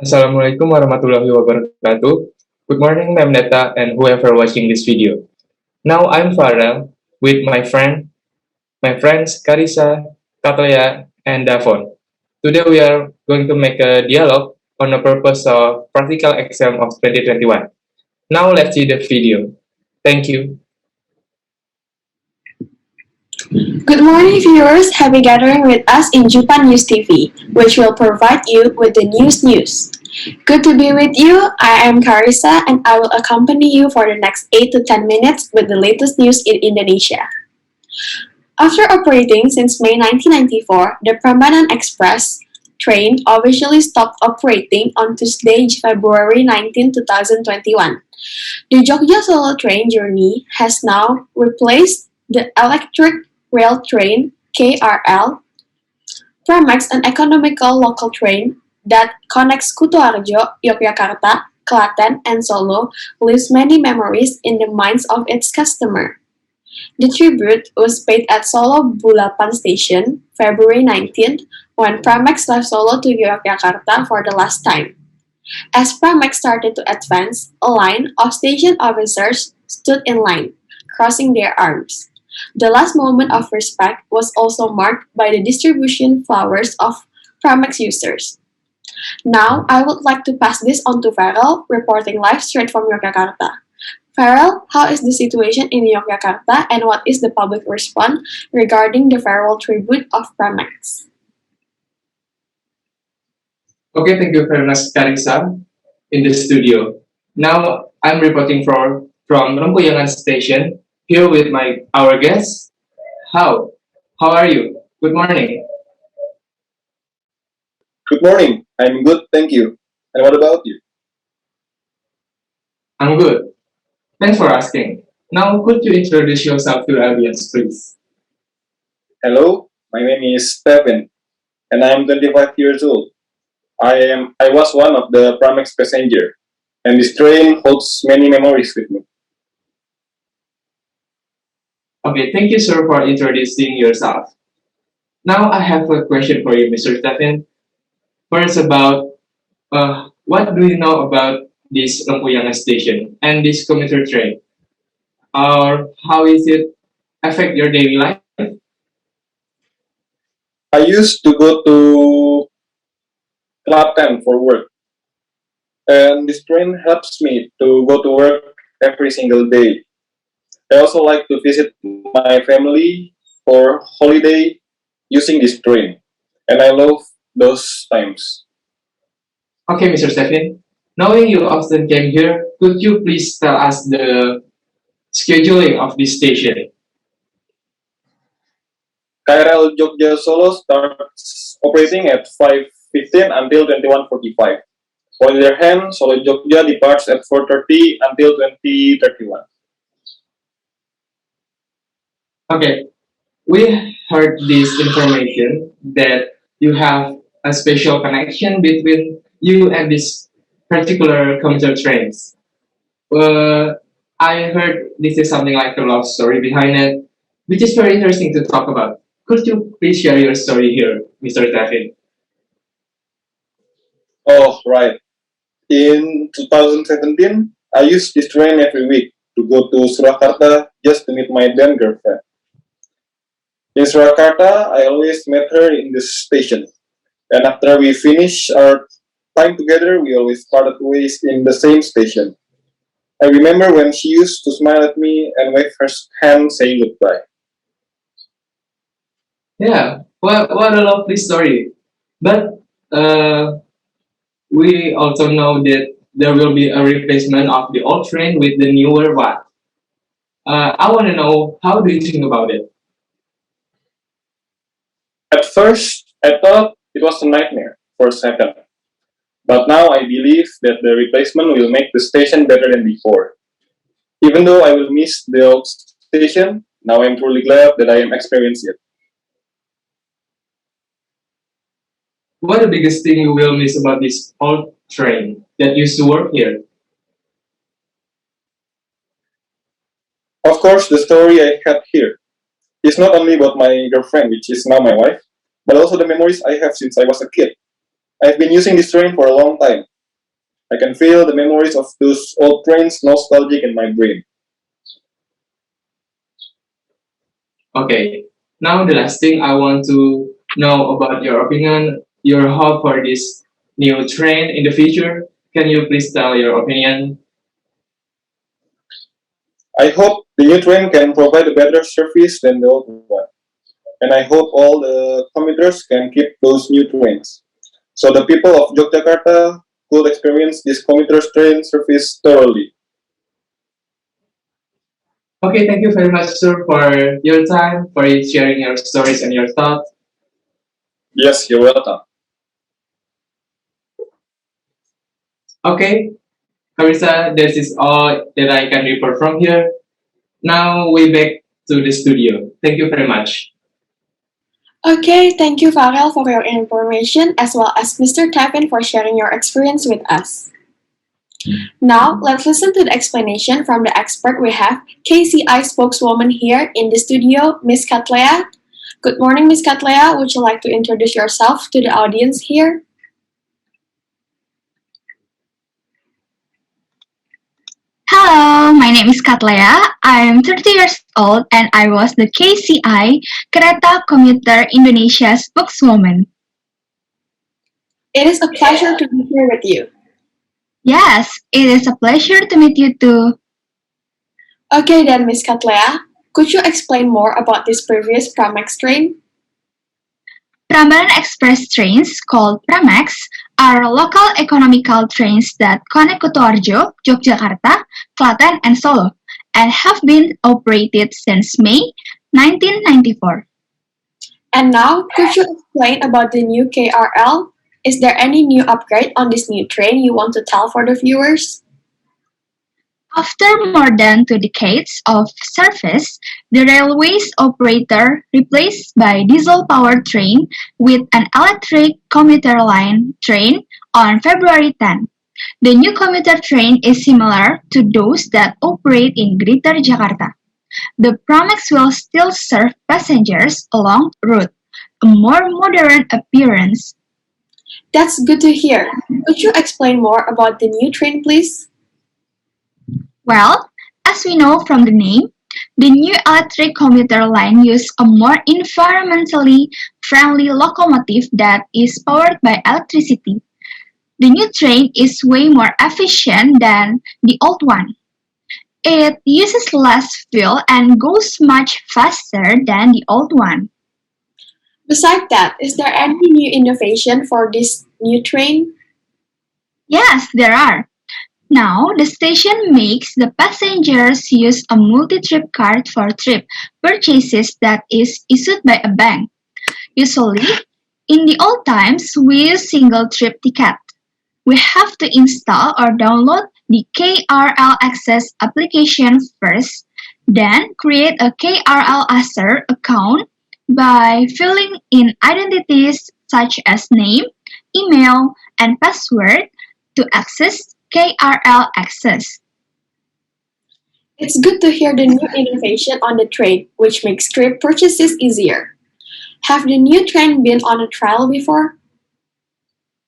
Assalamualaikum warahmatullahi wabarakatuh. Good morning, Ma'am Neta, and whoever watching this video. Now I'm Farrel with my friends Charissa, Cathlea, and Davon. Today we are going to make a dialogue on the purpose of practical exam of 2021. Now let's see the video. Thank you. Good morning, viewers. Happy gathering with us in Japan News TV, which will provide you with the news. Good to be with you. I am Charissa, and I will accompany you for the next 8 to 10 minutes with the latest news in Indonesia. After operating since May 1994, the Prambanan Express train officially stopped operating on Tuesday, February 19, 2021. The Jogja Solo train journey has now replaced the electric rail train KRL. Prameks, an economical local train that connects Kutoarjo, Yogyakarta, Klaten, and Solo, leaves many memories in the minds of its customer. The tribute was paid at Solo Bulapan Station, February 19th, when Prameks left Solo to Yogyakarta for the last time. As Prameks started to advance, a line of station officers stood in line, crossing their arms. The last moment of respect was also marked by the distribution flowers of Prameks users. Now, I would like to pass this on to Farrel, reporting live straight from Yogyakarta. Farrel, how is the situation in Yogyakarta and what is the public response regarding the farewell tribute of Prameks? Okay, thank you very much, Charissa, in the studio. Now I'm reporting from Rempuyangan Station here with our guest. How are you? Good morning. Good morning. I'm good, thank you. And what about you? I'm good. Thanks for asking. Now could you introduce yourself to the audience, please? Hello, my name is Davon, and I'm 25 years old. I was one of the Prameks passenger, and this train holds many memories with me. Okay, thank you, sir, for introducing yourself. Now I have a question for you, Mr. Stephen. First, about what do you know about this Rempuyangan station and this commuter train? Or how is it affect your daily life? I used to go to Klaten for work, and this train helps me to go to work every single day. I also like to visit my family for holiday using this train, and I love those times. Okay, Mr. Stephen. Knowing you often came here, could you please tell us the scheduling of this station? KRL Jogja Solo starts operating at 5:15 until 21:45. On the other hand, Solo Jogja departs at 4:30 until 20:31. Okay, we heard this information that you have a special connection between you and this particular commuter trains. Uh, I heard this is something like a love story behind it, which is very interesting to talk about. Could you please share your story here, Mr. Stephen? Oh, right. In 2017, I used this train every week to go to Surakarta just to meet my then girlfriend. In Surakarta, I always met her in the station. And after we finished our time together, we always parted ways in the same station. I remember when she used to smile at me and wave her hand saying goodbye. Yeah, what a lovely story. But we also know that there will be a replacement of the old train with the newer one. I want to know, how do you think about it? At first, I thought it was a nightmare for a second. But now I believe that the replacement will make the station better than before. Even though I will miss the old station, now I'm truly glad that I am experiencing it. What the biggest thing you will miss about this old train that used to work here? Of course, the story I had here is not only about my girlfriend, which is now my wife, but also the memories I have since I was a kid. I've been using this train for a long time, I can feel the memories of those old trains nostalgic in my brain. Okay, now the last thing I want to know about your opinion, your hope for this new train in the future. Can you please tell your opinion? I hope the new train can provide a better service than the old one. And I hope all the commuters can keep those new trains. So the people of Yogyakarta could experience this commuter train service thoroughly. Okay, thank you very much, sir, for your time, for sharing your stories and your thoughts. Yes, you're welcome. Okay, Carissa, this is all that I can report from here. Now we back to the studio. Thank you very much. Okay, thank you, Farrel, for your information, as well as Mr. Davon for sharing your experience with us. Now, let's listen to the explanation from the expert we have, KCI spokeswoman here in the studio, Miss Cathlea. Good morning, Miss Cathlea. Would you like to introduce yourself to the audience here? Hello, my name is Cathlea. I am 30 years old and I was the KCI Kereta Komuter Indonesia spokeswoman. It is a pleasure to be here with you. Yes, it is a pleasure to meet you too. Okay then, Miss Cathlea, could you explain more about this previous Prameks train? Prambanan Express trains, called Prameks, are local economical trains that connect Kutoarjo, Yogyakarta, Klaten, and Solo, and have been operated since May 1994. And now, could you explain about the new KRL? Is there any new upgrade on this new train you want to tell for the viewers? After more than 2 decades of service, the railway's operator replaced by diesel-powered train with an electric commuter line train on February 10. The new commuter train is similar to those that operate in Greater Jakarta. The Prameks will still serve passengers along the route, a more modern appearance. That's good to hear. Could you explain more about the new train, please? Well, as we know from the name, the new electric commuter line uses a more environmentally friendly locomotive that is powered by electricity. The new train is way more efficient than the old one. It uses less fuel and goes much faster than the old one. Besides that, is there any new innovation for this new train? Yes, there are. Now, the station makes the passengers use a multi-trip card for trip purchases that is issued by a bank. Usually, in the old times, we use single-trip ticket. We have to install or download the KRL Access application first, then create a KRL Acer account by filling in identities such as name, email, and password to access KRL Access. It's good to hear the new innovation on the train, which makes trip purchases easier. Have the new train been on a trial before?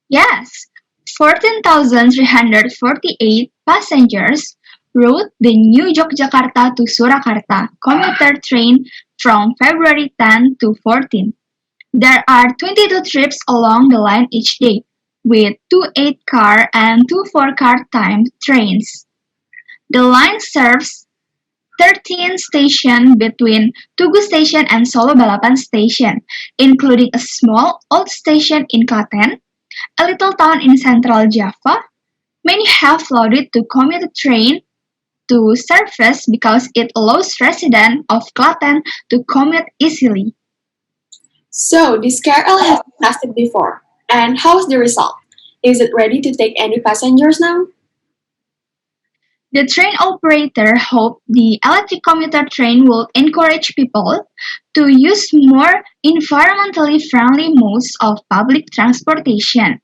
Yes, 14,348 passengers rode the new Yogyakarta to Surakarta commuter train from February 10 to 14. There are 22 trips along the line each day, with 2 8-car and 2 4-car time trains. The line serves 13 stations between Tugu Station and Solo Balapan Station, including a small old station in Klaten, a little town in central Java. Many have loaded to commuter train to service because it allows residents of Klaten to commute easily. So, this KRL has been tested before. And how's the result? Is it ready to take any passengers now? The train operator hoped the electric commuter train will encourage people to use more environmentally friendly modes of public transportation.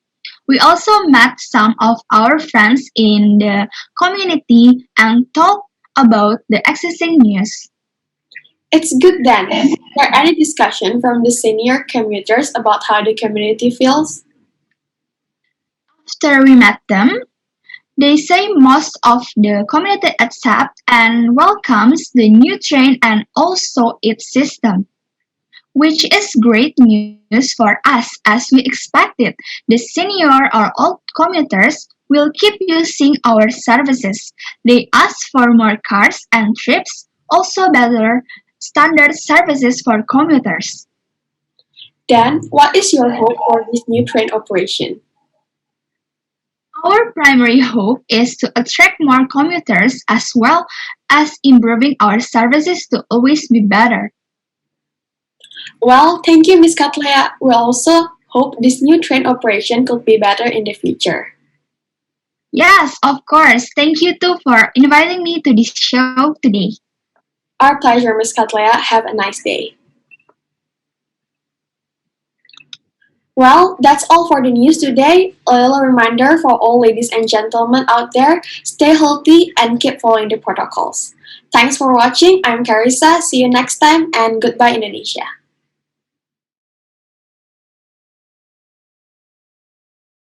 We also met some of our friends in the community and talked about the existing news. It's good then. Is there any discussion from the senior commuters about how the community feels? After we met them, They say most of the community accepts and welcomes the new train and also its system, which is great news for us as we expected. The senior or old commuters will keep using our services. They ask for more cars and trips, also better standard services for commuters. Dan, what is your hope for this new train operation? Our primary hope is to attract more commuters as well as improving our services to always be better. Well, thank you, Miss Cathlea. We also hope this new train operation could be better in the future. Yes, of course. Thank you too for inviting me to this show today. Our pleasure, Miss Cathlea. Have a nice day. Well, that's all for the news today. A little reminder for all ladies and gentlemen out there, stay healthy and keep following the protocols. Thanks for watching. I'm Charissa. See you next time and goodbye Indonesia.